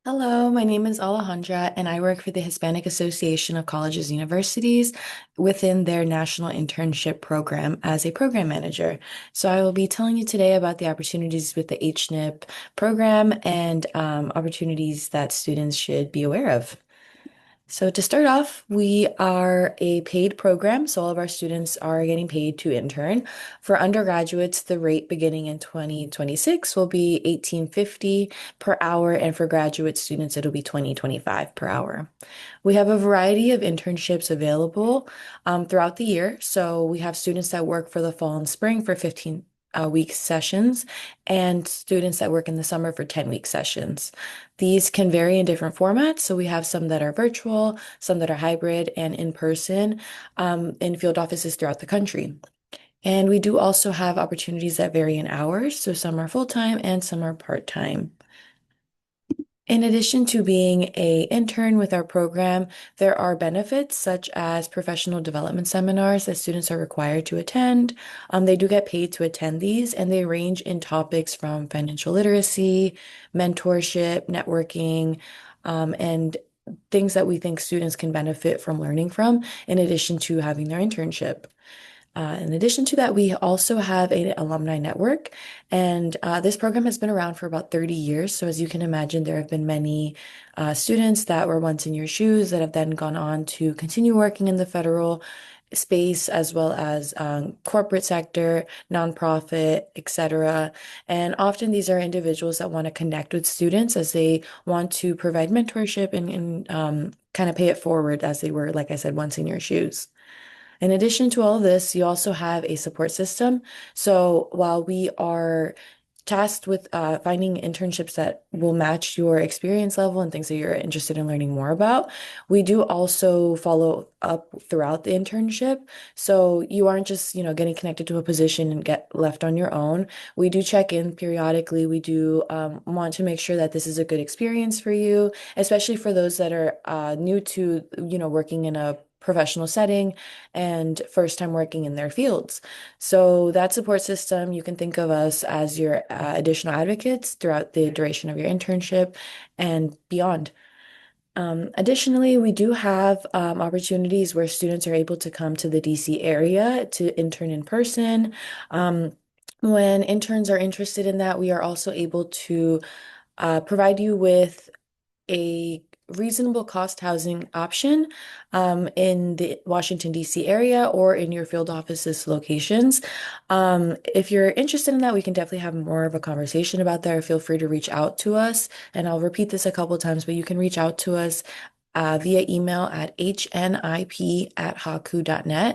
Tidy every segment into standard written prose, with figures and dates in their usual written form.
Hello, my name is Alejandra, and I work for the Hispanic Association of Colleges and Universities within their national internship program as a program manager. So I will be telling you today about the opportunities with the HNIP program and opportunities that students should be aware of. So to start off, we are a paid program, so all of our students are getting paid to intern. For undergraduates, the rate beginning in 2026 will be 18.50 per hour, and for graduate students, it'll be 20.25 per hour. We have a variety of internships available throughout the year. So we have students that work for the fall and spring for 15 week sessions and students that work in the summer for 10-week sessions. These can vary in different formats. So we have some that are virtual, some that are hybrid and in person in field offices throughout the country. And we do also have opportunities that vary in hours. So some are full-time and some are part-time. In addition to being an intern with our program, there are benefits such as professional development seminars that students are required to attend. They do get paid to attend these, and they range in topics from financial literacy, mentorship, networking, and things that we think students can benefit from learning from, in addition to having their internship. In addition to that, we also have an alumni network, and this program has been around for about 30 years. So, as you can imagine, there have been many students that were once in your shoes that have then gone on to continue working in the federal space as well as corporate sector, nonprofit, etc. And often these are individuals that want to connect with students as they want to provide mentorship and kind of pay it forward as they were, like I said, once in your shoes. In addition to all of this, you also have a support system. So while we are tasked with finding internships that will match your experience level and things that you're interested in learning more about, we do also follow up throughout the internship. So you aren't just, getting connected to a position and get left on your own. We do check in periodically. We do want to make sure that this is a good experience for you, especially for those that are new to, working in a professional setting and first time working in their fields. So that support system, you can think of us as your additional advocates throughout the duration of your internship and beyond. Additionally, we do have opportunities where students are able to come to the DC area to intern in person. When interns are interested in that, we are also able to provide you with a reasonable cost housing option in the Washington, D.C. area or in your field offices locations. If you're interested in that, we can definitely have more of a conversation about that. Feel free to reach out to us. And I'll repeat this a couple times, but you can reach out to us via email at hnip@hacu.net,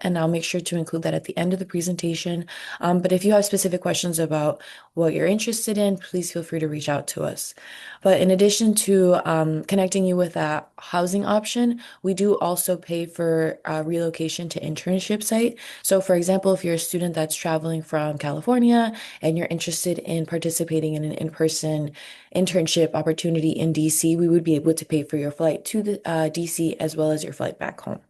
and I'll make sure to include that at the end of the presentation. But if you have specific questions about what you're interested in, please feel free to reach out to us. But in addition to connecting you with a housing option, we do also pay for relocation to internship site. So, for example, if you're a student that's traveling from California and you're interested in participating in an in-person internship opportunity in DC, we would be able to pay for your flight to the DC as well as your flight back home.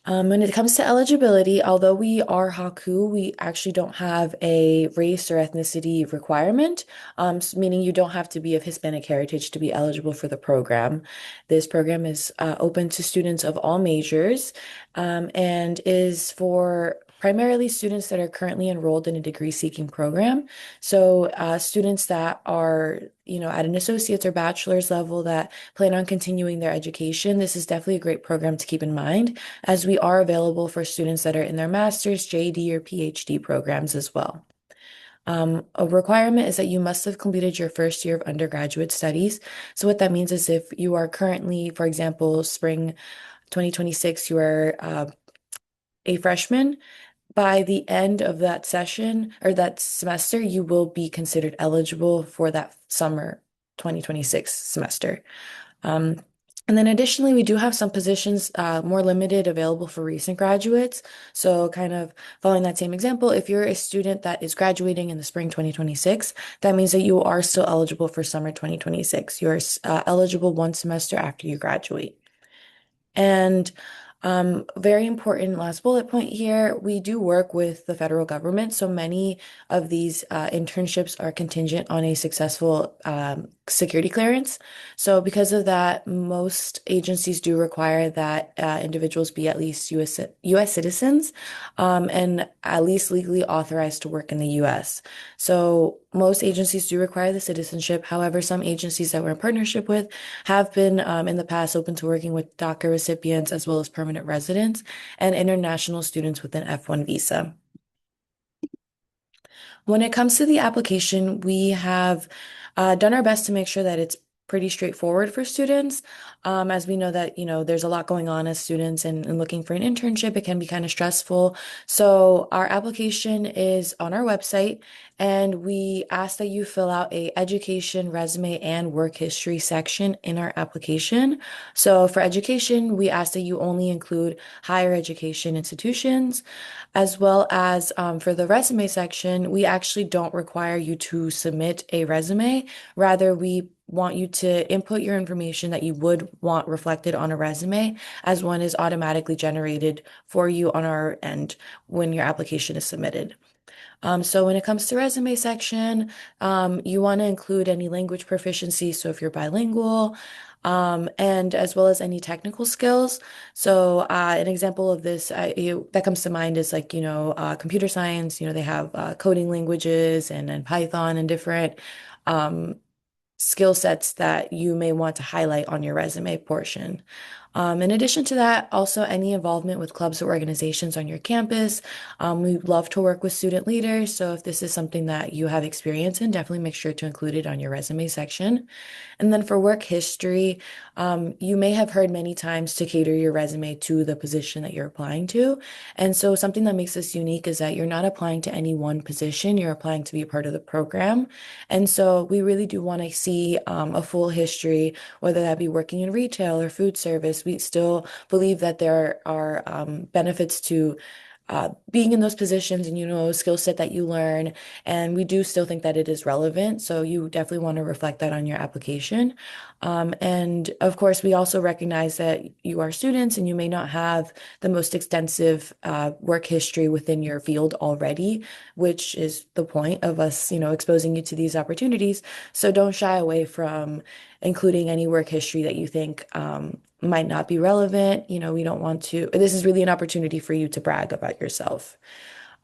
When it comes to eligibility, although we are HACU, we actually don't have a race or ethnicity requirement, meaning you don't have to be of Hispanic heritage to be eligible for the program. This program is open to students of all majors and is for primarily students that are currently enrolled in a degree-seeking program. So students that are, at an associate's or bachelor's level that plan on continuing their education, this is definitely a great program to keep in mind, as we are available for students that are in their master's, JD, or PhD programs as well. A requirement is that you must have completed your first year of undergraduate studies. So what that means is if you are currently, for example, spring 2026, you are a freshman, by the end of that session or that semester, you will be considered eligible for that summer 2026 semester. Um, and then additionally, we do have some positions more limited available for recent graduates. So kind of following that same example, if you're a student that is graduating in the spring 2026, that means that you are still eligible for summer 2026. You're eligible one semester after you graduate. And Very important last bullet point here. We do work with the federal government, so many of these internships are contingent on a successful security clearance. So because of that, most agencies do require that individuals be at least US citizens and at least legally authorized to work in the US. So most agencies do require the citizenship. However, some agencies that we're in partnership with have been in the past open to working with DACA recipients as well as permanent residents and international students with an F1 visa. When it comes to the application, we have done our best to make sure that it's pretty straightforward for students. As we know that, there's a lot going on as students and looking for an internship, it can be kind of stressful. So our application is on our website, and we ask that you fill out a education, resume, and work history section in our application. So for education, we ask that you only include higher education institutions. As well as for the resume section, we actually don't require you to submit a resume. Rather, we want you to input your information that you would want reflected on a resume, as one is automatically generated for you on our end when your application is submitted. So when it comes to resume section, you want to include any language proficiency. So if you're bilingual, and as well as any technical skills. So an example of this that comes to mind is like, computer science, they have coding languages and Python and different um, skill sets that you may want to highlight on your resume portion. In addition to that, also any involvement with clubs or organizations on your campus. We love to work with student leaders. So if this is something that you have experience in, definitely make sure to include it on your resume section. And then for work history, you may have heard many times to cater your resume to the position that you're applying to. And so something that makes this unique is that you're not applying to any one position, you're applying to be a part of the program. And so we really do want to see a full history, whether that be working in retail or food service. We still believe that there are benefits to being in those positions and skill set that you learn, and we do still think that it is relevant, so you definitely want to reflect that on your application. And of course, we also recognize that you are students and you may not have the most extensive work history within your field already, which is the point of us, exposing you to these opportunities. So don't shy away from including any work history that you think might not be relevant. We don't want to, this is really an opportunity for you to brag about yourself.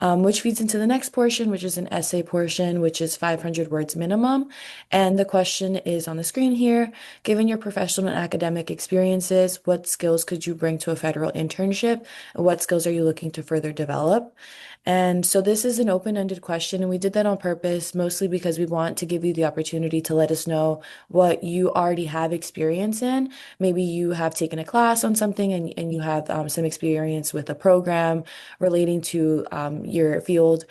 Which feeds into the next portion, which is an essay portion, which is 500 words minimum. And the question is on the screen here. Given your professional and academic experiences, what skills could you bring to a federal internship? And what skills are you looking to further develop? And so this is an open-ended question, and we did that on purpose, mostly because we want to give you the opportunity to let us know what you already have experience in. Maybe you have taken a class on something and you have some experience with a program relating to your field.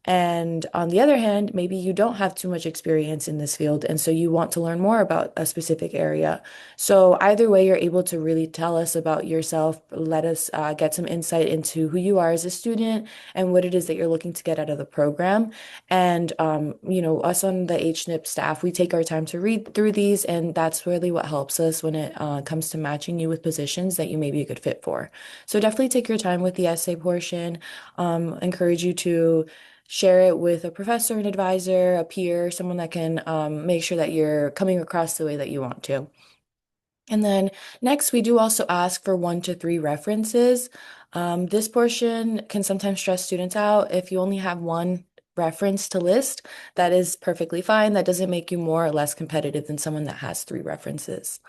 And on the other hand, maybe you don't have too much experience in this field, and so you want to learn more about a specific area. So either way, you're able to really tell us about yourself, let us get some insight into who you are as a student and what it is that you're looking to get out of the program. And us on the HNIP staff, we take our time to read through these, and that's really what helps us when it comes to matching you with positions that you may be a good fit for. So definitely take your time with the essay portion. Encourage you to share it with a professor, an advisor, a peer, someone that can make sure that you're coming across the way that you want to. And then next, we do also ask for 1 to 3 references. This portion can sometimes stress students out. If you only have one reference to list, that is perfectly fine. That doesn't make you more or less competitive than someone that has 3 references.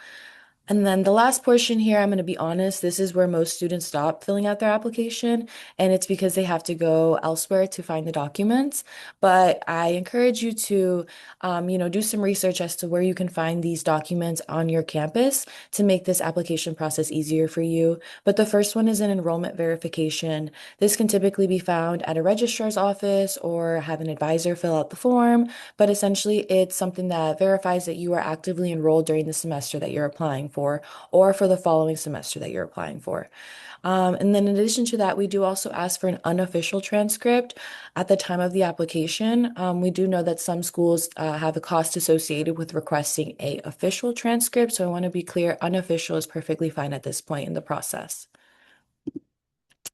And then the last portion here, I'm going to be honest, this is where most students stop filling out their application, and it's because they have to go elsewhere to find the documents. But I encourage you to, do some research as to where you can find these documents on your campus to make this application process easier for you. But the first one is an enrollment verification. This can typically be found at a registrar's office or have an advisor fill out the form, but essentially it's something that verifies that you are actively enrolled during the semester that you're applying for or for the following semester that you're applying for. And then in addition to that, we do also ask for an unofficial transcript at the time of the application. We do know that some schools have a cost associated with requesting a official transcript. So I want to be clear, unofficial is perfectly fine at this point in the process.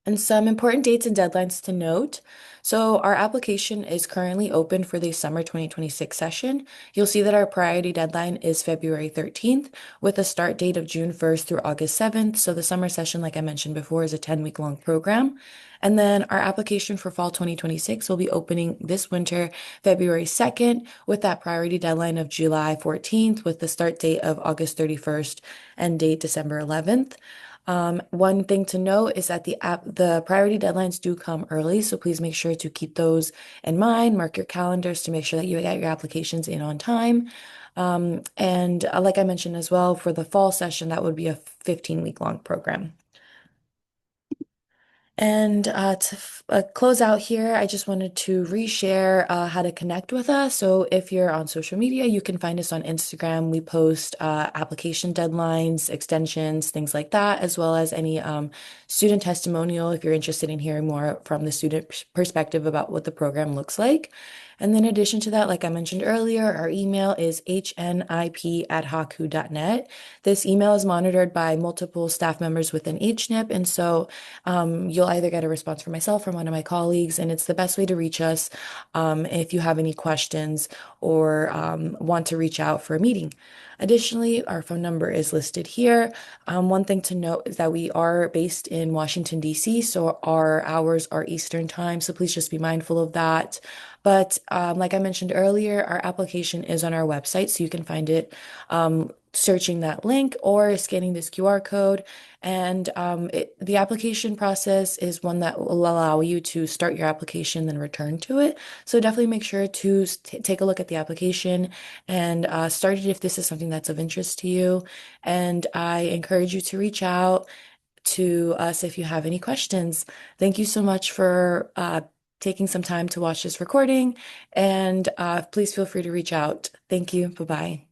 And some important dates and deadlines to note. So, our application is currently open for the summer 2026 session. You'll see that our priority deadline is February 13th with a start date of June 1st through August 7th. So, the summer session, like I mentioned before, is a 10-week long program. And then our application for fall 2026 will be opening this winter, February 2nd, with that priority deadline of July 14th, with the start date of August 31st and date December 11th. One thing to note is that the priority deadlines do come early, so please make sure to keep those in mind. Mark your calendars to make sure that you get your applications in on time. And like I mentioned as well, for the fall session, that would be a 15-week long program. And to close out here, I just wanted to reshare how to connect with us. So if you're on social media, you can find us on Instagram. We post application deadlines, extensions, things like that, as well as any student testimonial if you're interested in hearing more from the student perspective about what the program looks like. And then in addition to that, like I mentioned earlier, our email is hnip@hacu.net. This email is monitored by multiple staff members within HNIP, and so you'll either get a response from myself or one of my colleagues, and it's the best way to reach us if you have any questions or want to reach out for a meeting. Additionally, our phone number is listed here. One thing to note is that we are based in Washington, D.C., so our hours are Eastern time, so please just be mindful of that. But like I mentioned earlier, our application is on our website, so you can find it searching that link or scanning this QR code. And the application process is one that will allow you to start your application, then return to it. So definitely make sure to take a look at the application and start it if this is something that's of interest to you. And I encourage you to reach out to us if you have any questions. Thank you so much for taking some time to watch this recording, and please feel free to reach out. Thank you. Bye-bye.